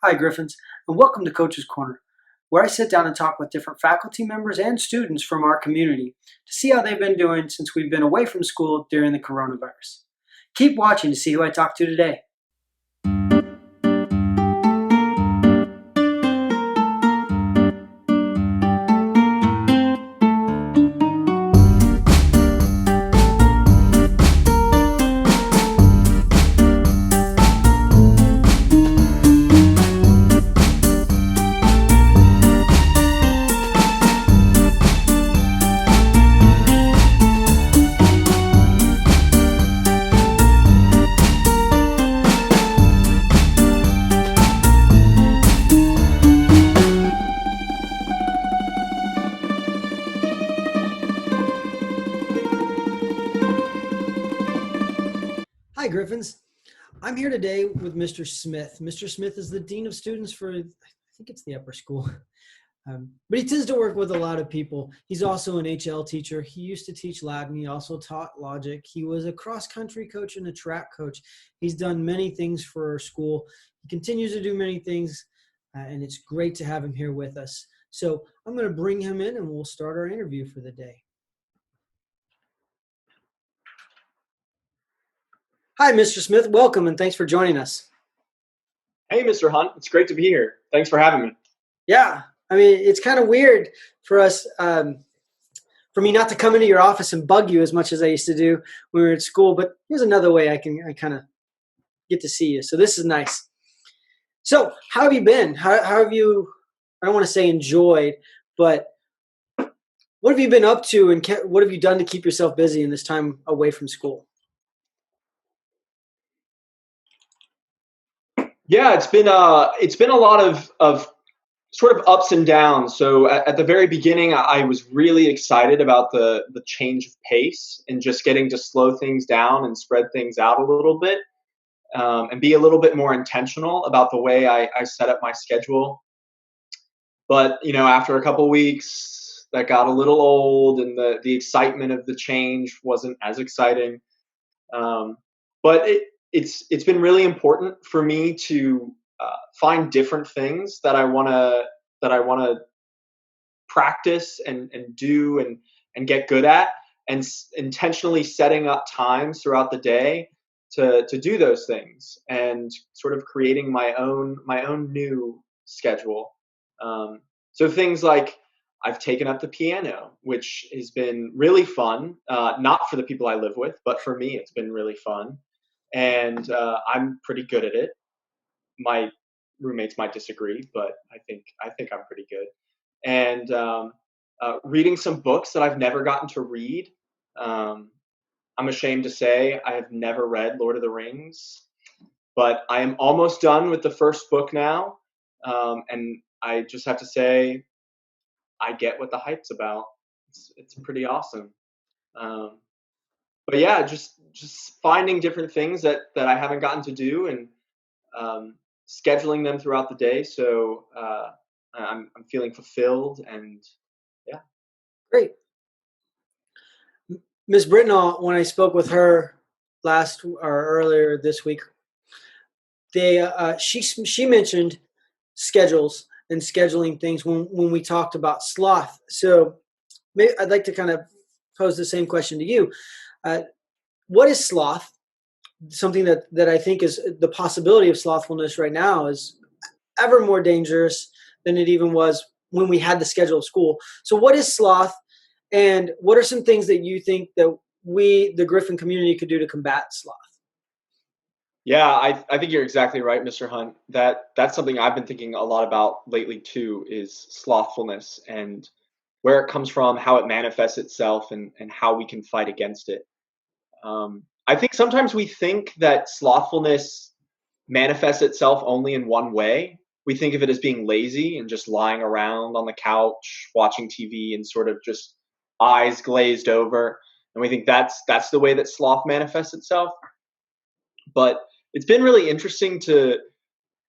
Hi, Griffins, and welcome to Coach's Corner, where I sit down and talk with different faculty members and students from our community to see how they've been doing since we've been away from school during the coronavirus. Keep watching to see who I talk to today. Hi, Griffins. I'm here today with Mr. Smith. Mr. Smith is the Dean of Students for, I think it's the upper school. But he tends to work with a lot of people. He's also an HL teacher. He used to teach Latin. He also taught logic. He was a cross-country coach and a track coach. He's done many things for our school. He continues to do many things, and it's great to have him here with us. So I'm going to bring him in, and we'll start our interview for the day. Hi, Mr. Smith. Welcome, and thanks for joining us. Hey, Mr. Hunt. It's great to be here. Thanks for having me. Yeah, I mean, it's kind of weird for us, for me not to come into your office and bug you as much as I used to do when we were at school. But here's another way I kind of get to see you. So this is nice. So how have you been? How have you, I don't want to say enjoyed, but what have you been up to and what have you done to keep yourself busy in this time away from school? Yeah, it's been a lot of sort of ups and downs. So at the very beginning, I was really excited about the change of pace and just getting to slow things down and spread things out a little bit, and be a little bit more intentional about the way I set up my schedule. But after a couple weeks, that got a little old, and the excitement of the change wasn't as exciting. But it's been really important for me to find different things that I want to practice and do and get good at, and intentionally setting up times throughout the day to do those things, and sort of creating my own new schedule. So things like, I've taken up the piano, which has been really fun. Not for the people I live with, but for me, it's been really fun, and I'm pretty good at it. My roommates might disagree, but I think I'm pretty good. And reading some books that I've never gotten to read. Um, I'm ashamed to say I have never read Lord of the Rings, but I am almost done with the first book now, and I just have to say I get what the hype's about. It's pretty awesome. Um, but yeah, just finding different things that I haven't gotten to do, and um, scheduling them throughout the day. So I'm feeling fulfilled, and yeah. Great. Ms. Britnall, when I spoke with her last or earlier this week, she mentioned schedules and scheduling things when we talked about sloth. So maybe I'd like to kind of pose the same question to you. Uh, what is sloth? Something that I think is the possibility of slothfulness right now is ever more dangerous than it even was when we had the schedule of school. So what is sloth, and what are some things that you think that we, the Griffin community, could do to combat sloth? Yeah, I think you're exactly right, Mr. Hunt. That's something I've been thinking a lot about lately too, is slothfulness, and where it comes from, how it manifests itself, and how we can fight against it. I think sometimes we think that slothfulness manifests itself only in one way. We think of it as being lazy and just lying around on the couch watching TV and sort of just eyes glazed over, and we think that's the way that sloth manifests itself. But it's been really interesting to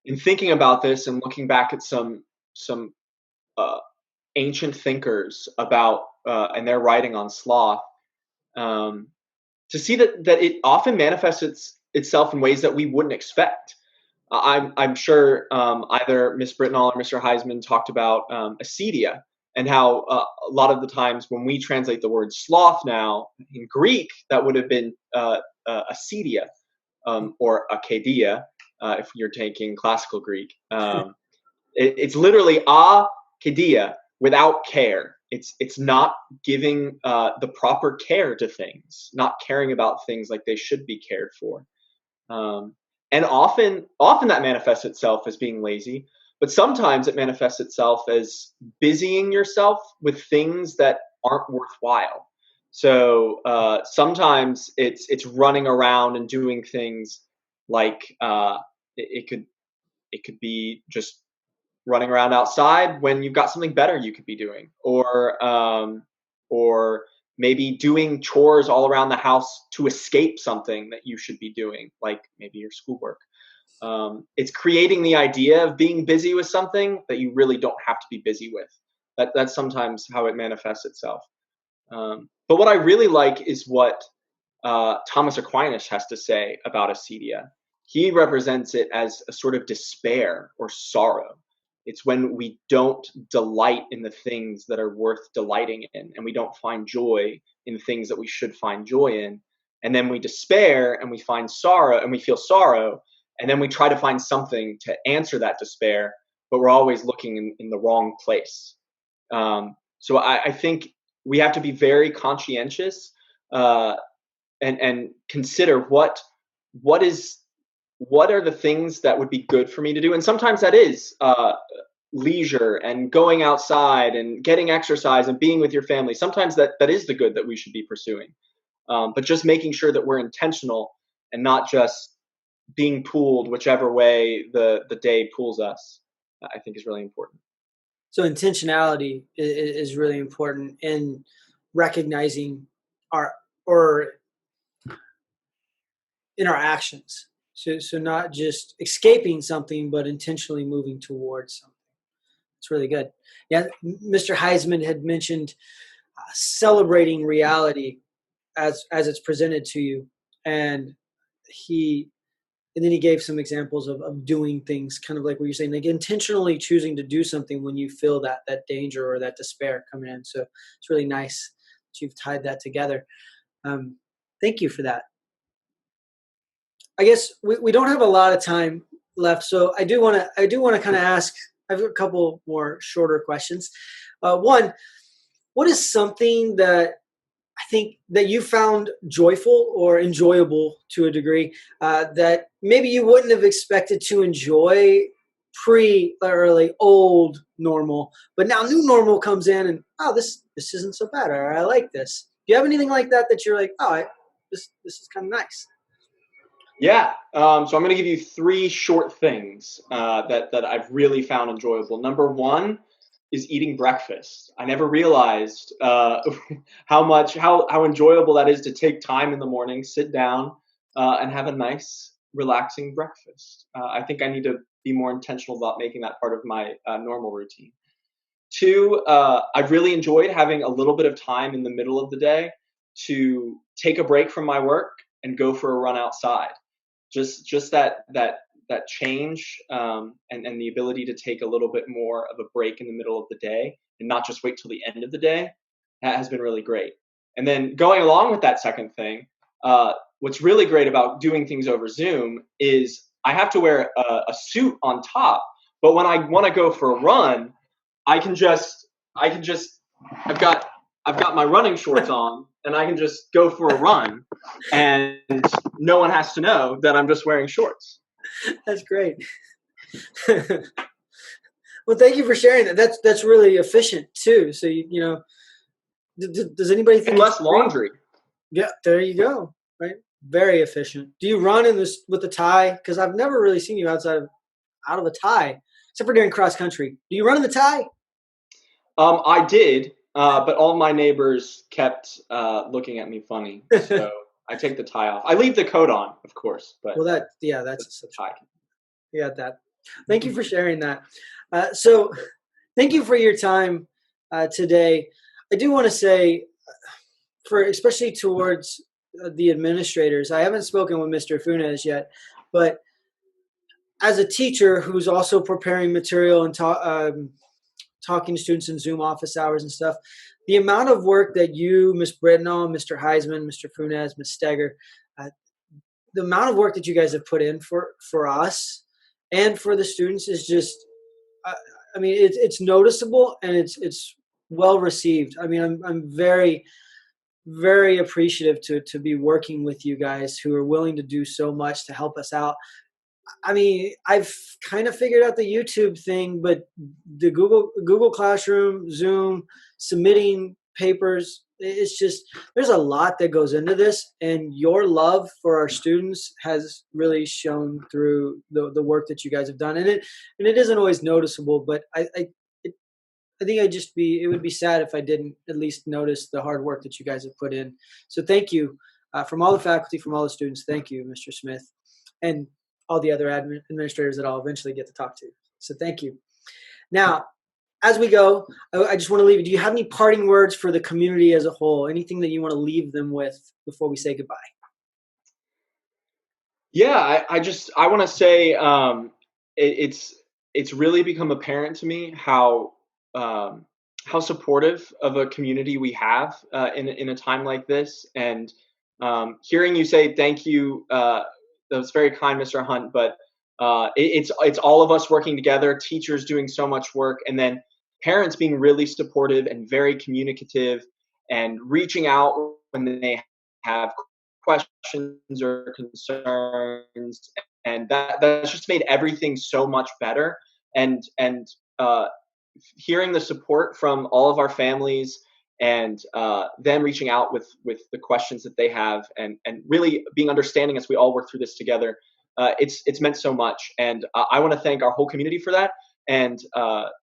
in thinking about this and looking back at some uh, ancient thinkers about and their writing on sloth, um, to see that it often manifests itself in ways that we wouldn't expect. I'm sure either Miss Britnall or Mr. Heisman talked about acedia, and how a lot of the times when we translate the word sloth now in Greek, that would have been acedia, or acedia, if you're taking classical Greek. It's literally acedia, without care. It's not giving the proper care to things, not caring about things like they should be cared for. Um, and often that manifests itself as being lazy, but sometimes it manifests itself as busying yourself with things that aren't worthwhile. So sometimes it's running around and doing things like it could be just running around outside when you've got something better you could be doing, or maybe doing chores all around the house to escape something that you should be doing, like maybe your schoolwork. It's creating the idea of being busy with something that you really don't have to be busy with. That's sometimes how it manifests itself. But what I really like is what Thomas Aquinas has to say about acedia. He represents it as a sort of despair or sorrow. It's when we don't delight in the things that are worth delighting in, and we don't find joy in the things that we should find joy in. And then we despair and we find sorrow and we feel sorrow. And then we try to find something to answer that despair, but we're always looking in the wrong place. So I think we have to be very conscientious, uh, and consider what is what are the things that would be good for me to do. And sometimes that is leisure and going outside and getting exercise and being with your family. Sometimes that is the good that we should be pursuing, but just making sure that we're intentional and not just being pulled whichever way the day pulls us, I think is really important. So intentionality is really important in recognizing our or in our actions. So not just escaping something, but intentionally moving towards something. It's really good. Yeah, Mr. Heisman had mentioned celebrating reality as it's presented to you, and he and then he gave some examples of doing things, kind of like what you're saying, like intentionally choosing to do something when you feel that danger or that despair coming in. So it's really nice that you've tied that together. Thank you for that. I guess we don't have a lot of time left, so I do want to kind of ask. I've got a couple more shorter questions. One, what is something that I think that you found joyful or enjoyable to a degree that maybe you wouldn't have expected to enjoy pre or like old normal, but now new normal comes in and oh this isn't so bad or I like this. Do you have anything like that that you're like this is kind of nice? Yeah. So I'm going to give you three short things that I've really found enjoyable. Number one is eating breakfast. I never realized how enjoyable that is to take time in the morning, sit down, and have a nice, relaxing breakfast. I think I need to be more intentional about making that part of my normal routine. Two, I've really enjoyed having a little bit of time in the middle of the day to take a break from my work and go for a run outside. Just that change, and the ability to take a little bit more of a break in the middle of the day and not just wait till the end of the day, that has been really great. And then going along with that second thing, what's really great about doing things over Zoom is I have to wear a suit on top, but when I want to go for a run, I can just I can just I've got I've got my running shorts on and I can just go for a run, and no one has to know that I'm just wearing shorts. That's great. Well, thank you for sharing that. That's really efficient too. So does anybody And think it's less great? laundry. Yeah, there you go. Right, very efficient. Do you run in this with a tie? Because I've never really seen you out of a tie, except for doing cross country. Do you run in the tie? I did, but all my neighbors kept looking at me funny, so I take the tie off. I leave the coat on, of course, but Well, yeah, the that's essential. tie. You got that. Thank you for sharing that. So, thank you for your time today. I do want to say, for especially towards the administrators, I haven't spoken with Mr. Funes yet, but as a teacher who's also preparing material and talking to students in Zoom office hours and stuff, the amount of work that you, Ms. Britnell, Mr. Heisman, Mr. Funes, Ms. Steger, uh, the amount of work that you guys have put in for us and for the students is just, uh, I mean, it's noticeable and it's well received. I mean, I'm very, very appreciative to be working with you guys who are willing to do so much to help us out. I mean, I've kind of figured out the YouTube thing, but the Google Classroom, Zoom, submitting papers, it's just there's a lot that goes into this, and your love for our students has really shown through the work that you guys have done. And it isn't always noticeable, but it, I think it would be sad if I didn't at least notice the hard work that you guys have put in. So thank you, from all the faculty, from all the students. Thank you, Mr. Smith, and all the other administrators that I'll eventually get to talk to. So thank you. Now, as we go, I just want to leave you. Do you have any parting words for the community as a whole? Anything that you want to leave them with before we say goodbye? Yeah, I want to say it's really become apparent to me how supportive of a community we have in a time like this, and hearing you say thank you, that was very kind, Mr. Hunt. But it's all of us working together, teachers doing so much work, and then parents being really supportive and very communicative and reaching out when they have questions or concerns, and that's just made everything so much better. And hearing the support from all of our families, and them reaching out with the questions that they have, and really being understanding as we all work through this together, it's meant so much. And I want to thank our whole community for that, and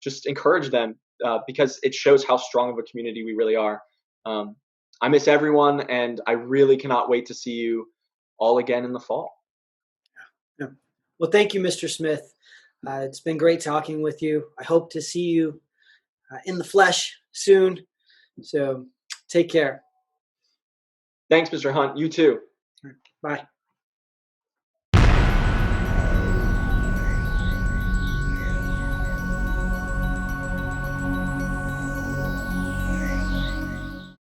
just encourage them, because it shows how strong of a community we really are. um, I miss everyone, and I really cannot wait to see you all again in the fall. Yeah. Well, thank you, Mr. Smith. It's been great talking with you. I hope to see you in the flesh soon. So take care. Thanks, Mr. Hunt. You too. Bye.